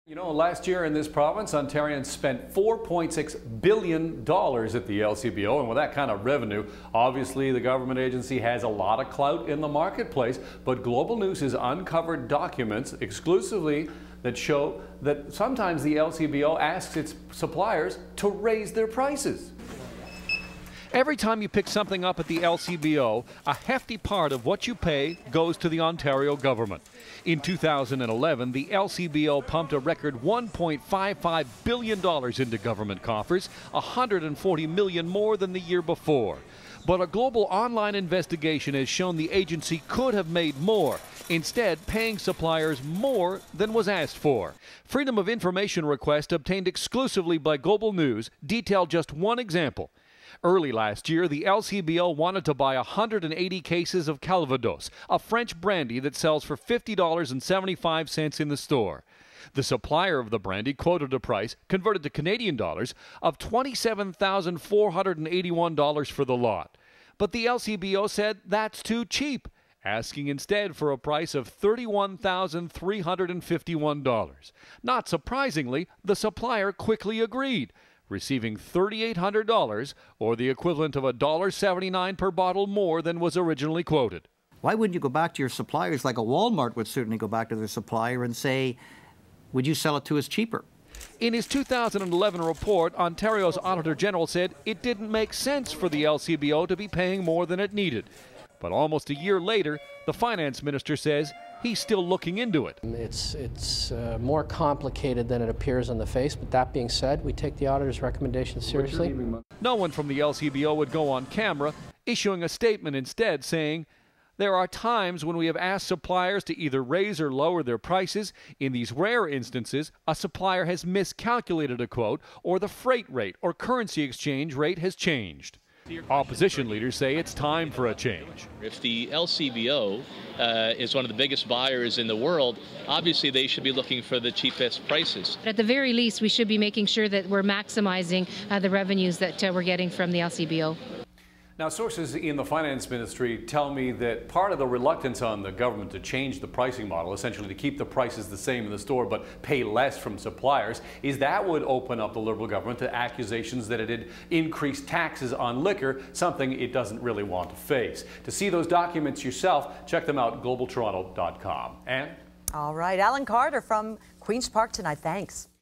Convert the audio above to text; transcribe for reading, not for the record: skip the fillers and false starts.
You know, last year in this province, Ontarians spent $4.6 billion at the LCBO, and with that kind of revenue, obviously the government agency has a lot of clout in the marketplace, but Global News has uncovered documents exclusively that show that sometimes the LCBO asks its suppliers to raise their prices. Every time you pick something up at the LCBO, a hefty part of what you pay goes to the Ontario government. In 2011, the LCBO pumped a record $1.55 billion into government coffers, $140 million more than the year before. But a global online investigation has shown the agency could have made more, instead paying suppliers more than was asked for. Freedom of Information request obtained exclusively by Global News detailed just one example. Early last year, the LCBO wanted to buy 180 cases of Calvados, a French brandy that sells for $50.75 in the store. The supplier of the brandy quoted a price, converted to Canadian dollars, of $27,481 for the lot. But the LCBO said that's too cheap, asking instead for a price of $31,351. Not surprisingly, the supplier quickly agreed, receiving $3,800, or the equivalent of $1.79 per bottle more than was originally quoted. Why wouldn't you go back to your suppliers, like a Walmart would certainly go back to their supplier and say, would you sell it to us cheaper? In his 2011 report, Ontario's Auditor General said it didn't make sense for the LCBO to be paying more than it needed. But almost a year later, the finance minister says he's still looking into it. It's more complicated than it appears on the face, but that being said, we take the auditor's recommendations seriously. No one from the LCBO would go on camera, issuing a statement instead saying, "There are times when we have asked suppliers to either raise or lower their prices. In these rare instances, a supplier has miscalculated a quote, or the freight rate or currency exchange rate has changed." Opposition leaders say it's time for a change. If the LCBO is one of the biggest buyers in the world, obviously they should be looking for the cheapest prices. At the very least, we should be making sure that we're maximizing the revenues that we're getting from the LCBO. Now, sources in the finance ministry tell me that part of the reluctance on the government to change the pricing model, essentially to keep the prices the same in the store but pay less from suppliers, is that would open up the Liberal government to accusations that it had increased taxes on liquor, something it doesn't really want to face. To see those documents yourself, check them out at globaltoronto.com. And all right, Alan Carter from Queen's Park tonight. Thanks.